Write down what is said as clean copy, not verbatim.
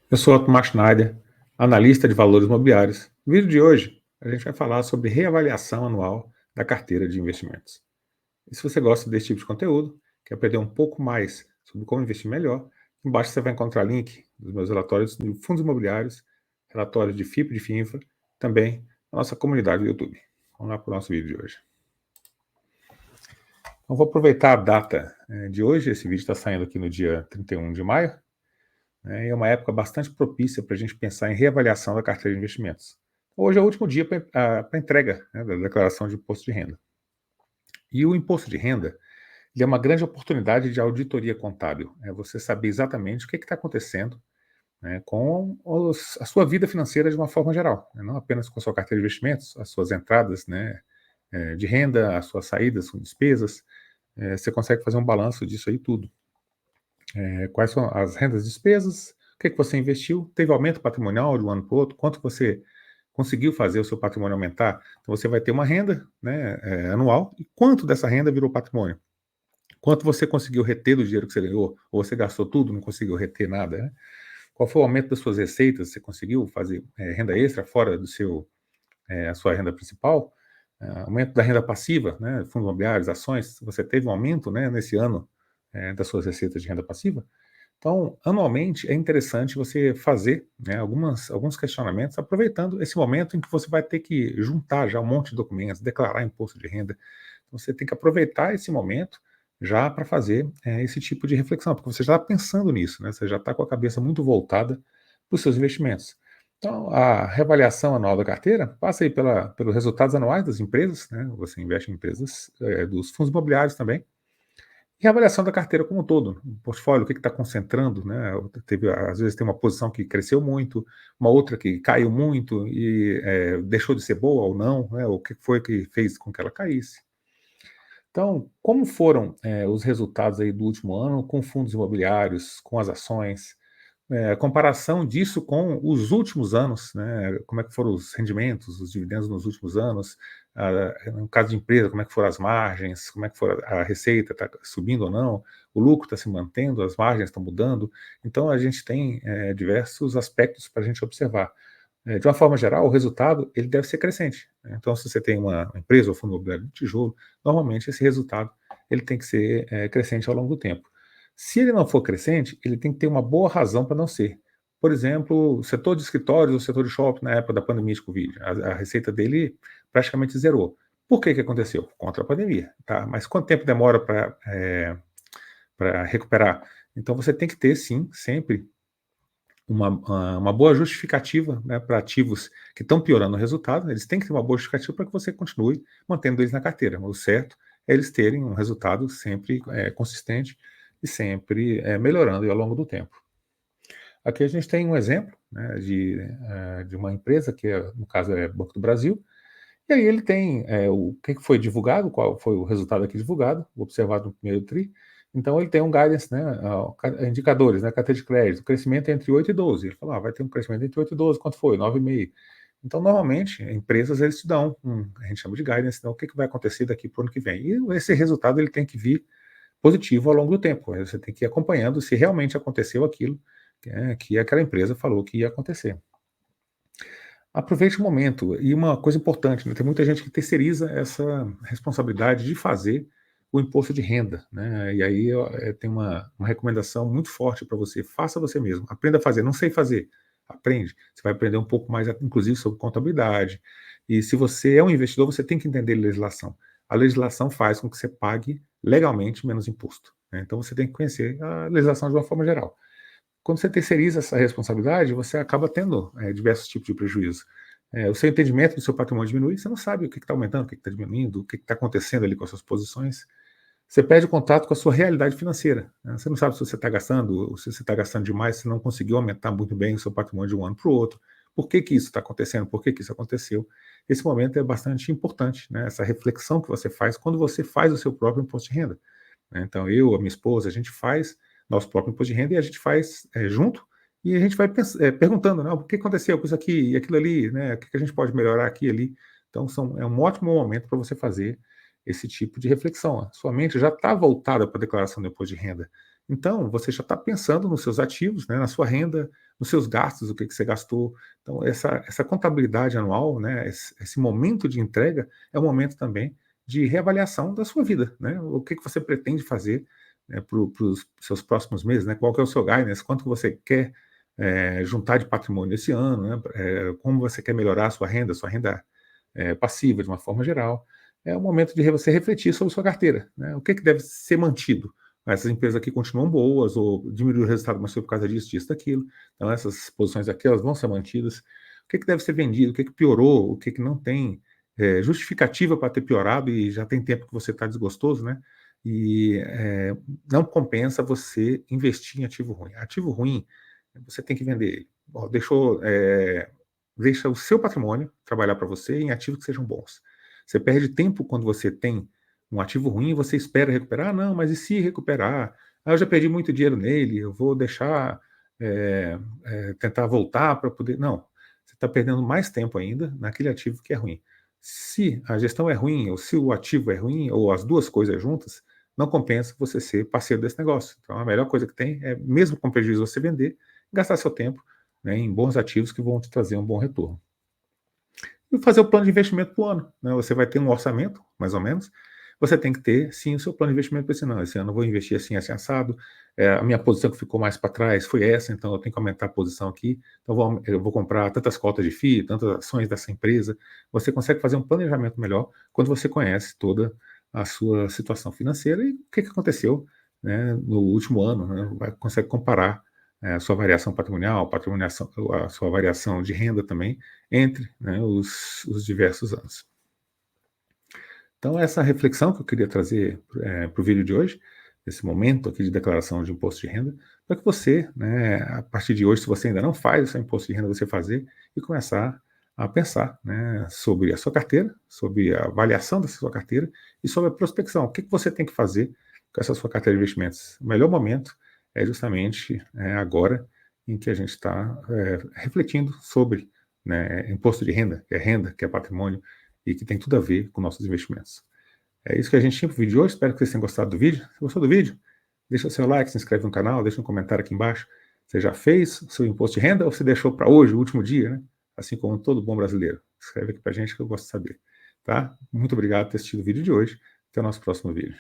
Eu sou Otmar Schneider, analista de valores imobiliários. No vídeo de hoje, a gente vai falar sobre reavaliação anual da carteira de investimentos. E se você gosta desse tipo de conteúdo, quer aprender um pouco mais sobre como investir melhor, embaixo você vai encontrar link dos meus relatórios de fundos imobiliários, relatórios de FIP e de FINFA, também na nossa comunidade do YouTube. Vamos lá para o nosso vídeo de hoje. Então, vou aproveitar a data de hoje, esse vídeo está saindo aqui no dia 31 de maio, é uma época bastante propícia para a gente pensar em reavaliação da carteira de investimentos. Hoje é o último dia para a entrega, né, da declaração de imposto de renda. E o imposto de renda ele é uma grande oportunidade de auditoria contábil. É você saber exatamente o que está acontecendo, né, com a sua vida financeira de uma forma geral, né, não apenas com a sua carteira de investimentos, as suas entradas, né, de renda, as suas saídas com despesas. Você consegue fazer um balanço disso aí tudo. Quais são as rendas e despesas, o que você investiu, teve aumento patrimonial de um ano para o outro, quanto você conseguiu fazer o seu patrimônio aumentar. Então você vai ter uma renda, né, anual, e quanto dessa renda virou patrimônio. Quanto você conseguiu reter do dinheiro que você ganhou, ou você gastou tudo, não conseguiu reter nada, né? Qual foi o aumento das suas receitas, você conseguiu fazer renda extra fora do a sua renda principal, aumento da renda passiva, né, fundos imobiliários, ações, você teve um aumento, né, nesse ano das suas receitas de renda passiva. Então, anualmente, é interessante você fazer, né, alguns questionamentos, aproveitando esse momento em que você vai ter que juntar já um monte de documentos, declarar imposto de renda. Então, você tem que aproveitar esse momento já para fazer esse tipo de reflexão, porque você já está pensando nisso, né, você já está com a cabeça muito voltada para os seus investimentos. Então, a reavaliação anual da carteira passa aí pelos resultados anuais das empresas, né, você investe em empresas dos fundos imobiliários também, e a avaliação da carteira como um todo, o portfólio, o que está concentrando, né? Às vezes tem uma posição que cresceu muito, uma outra que caiu muito e deixou de ser boa ou não, né? O que foi que fez com que ela caísse. Então, como foram os resultados aí do último ano com fundos imobiliários, com as ações, comparação disso com os últimos anos, né, como é que foram os rendimentos, os dividendos nos últimos anos, no caso de empresa, como é que foram as margens, como é que foi a receita, está subindo ou não, o lucro está se mantendo, as margens estão mudando. Então, a gente tem diversos aspectos para a gente observar. De uma forma geral, o resultado ele deve ser crescente, né? Então, se você tem uma empresa ou fundo imobiliário de tijolo, normalmente esse resultado ele tem que ser crescente ao longo do tempo. Se ele não for crescente, ele tem que ter uma boa razão para não ser. Por exemplo, o setor de escritórios, o setor de shopping, na época da pandemia de Covid, a receita dele praticamente zerou. Por que aconteceu? Por conta da pandemia. Tá? Mas quanto tempo demora para recuperar? Então você tem que ter, sim, sempre uma boa justificativa, né, para ativos que estão piorando o resultado. Eles têm que ter uma boa justificativa para que você continue mantendo eles na carteira. O certo é eles terem um resultado sempre consistente e sempre melhorando ao longo do tempo. Aqui a gente tem um exemplo, né, de uma empresa que, no caso, é Banco do Brasil, e aí ele tem o que foi divulgado, qual foi o resultado aqui divulgado, observado no primeiro TRI. Então ele tem um guidance, né, indicadores, né, carteira de crédito, crescimento entre 8 e 12. Ele falou, vai ter um crescimento entre 8 e 12, quanto foi? 9,5. Então, normalmente, empresas, eles te dão, a gente chama de guidance, então, o que vai acontecer daqui para o ano que vem. E esse resultado, ele tem que vir positivo ao longo do tempo. Você tem que ir acompanhando se realmente aconteceu aquilo que aquela empresa falou que ia acontecer. Aproveite o momento. E uma coisa importante, né, tem muita gente que terceiriza essa responsabilidade de fazer o imposto de renda, né? E aí tem uma recomendação muito forte para você. Faça você mesmo. Aprenda a fazer. Não sei fazer. Aprende. Você vai aprender um pouco mais, inclusive, sobre contabilidade. E se você é um investidor, você tem que entender legislação. A legislação faz com que você pague legalmente menos imposto, né? Então você tem que conhecer a legislação de uma forma geral. Quando você terceiriza essa responsabilidade, você acaba tendo diversos tipos de prejuízo. O seu entendimento do seu patrimônio diminui, você não sabe o que está aumentando, o que está diminuindo, o que está acontecendo ali com as suas posições. Você perde o contato com a sua realidade financeira, né? Você não sabe se você está gastando, ou se você está gastando demais, se não conseguiu aumentar muito bem o seu patrimônio de um ano para o outro. Por que isso está acontecendo? Por que isso aconteceu? Esse momento é bastante importante, né? Essa reflexão que você faz quando você faz o seu próprio imposto de renda, né? Então, eu, a minha esposa, a gente faz nosso próprio imposto de renda e a gente faz junto e a gente vai perguntando, né, o que aconteceu com isso aqui e aquilo ali, né, o que a gente pode melhorar aqui e ali. Então, é um ótimo momento para você fazer esse tipo de reflexão. A sua mente já está voltada para a declaração do imposto de renda. Então, você já está pensando nos seus ativos, né, na sua renda, nos seus gastos, o que você gastou. Então, essa contabilidade anual, né, esse momento de entrega, é um momento também de reavaliação da sua vida, né? O que você pretende fazer, né, para os seus próximos meses, né? Qual que é o seu guidance, quanto que você quer juntar de patrimônio esse ano, né? Como você quer melhorar a sua renda passiva de uma forma geral. É o momento de você refletir sobre sua carteira, né? O que deve ser mantido? Essas empresas aqui continuam boas, ou diminuiu o resultado, mas foi por causa disso, disso, daquilo. Então, essas posições aqui, elas vão ser mantidas. O que deve ser vendido? O que piorou? O que não tem justificativa para ter piorado e já tem tempo que você está desgostoso, né? E não compensa você investir em ativo ruim. Ativo ruim, você tem que vender ele. Ó, deixa o seu patrimônio trabalhar para você em ativos que sejam bons. Você perde tempo quando você tem um ativo ruim, você espera recuperar. Ah, não, mas e se recuperar? Ah, eu já perdi muito dinheiro nele, eu vou deixar tentar voltar para poder. Não, você está perdendo mais tempo ainda naquele ativo que é ruim. Se a gestão é ruim, ou se o ativo é ruim, ou as duas coisas juntas, não compensa você ser parceiro desse negócio. Então, a melhor coisa que tem é, mesmo com prejuízo, você vender, gastar seu tempo, né, em bons ativos que vão te trazer um bom retorno. E fazer o plano de investimento para o ano, né? Você vai ter um orçamento, mais ou menos. Você tem que ter, sim, o seu plano de investimento para esse ano. Esse ano eu vou investir assim, assim, assado. A minha posição que ficou mais para trás foi essa, então eu tenho que aumentar a posição aqui. Então eu vou comprar tantas cotas de FII, tantas ações dessa empresa. Você consegue fazer um planejamento melhor quando você conhece toda a sua situação financeira e o que aconteceu, né, no último ano, né? Consegue comparar a sua variação patrimonial, a sua variação de renda também, entre, né, os diversos anos. Então, essa reflexão que eu queria trazer para o vídeo de hoje, esse momento aqui de declaração de imposto de renda, para que você, né, a partir de hoje, se você ainda não faz o seu imposto de renda, você fazer e começar a pensar, né, sobre a sua carteira, sobre a avaliação da sua carteira e sobre a prospecção. O que você tem que fazer com essa sua carteira de investimentos? O melhor momento é justamente agora, em que a gente está refletindo sobre, né, imposto de renda, que é patrimônio, e que tem tudo a ver com nossos investimentos. É isso que a gente tinha para o vídeo de hoje. Espero que vocês tenham gostado do vídeo. Se gostou do vídeo, deixa o seu like, se inscreve no canal, deixa um comentário aqui embaixo. Você já fez o seu imposto de renda ou você deixou para hoje, o último dia, né? Assim como todo bom brasileiro. Escreve aqui para a gente que eu gosto de saber. Tá? Muito obrigado por ter assistido o vídeo de hoje. Até o nosso próximo vídeo.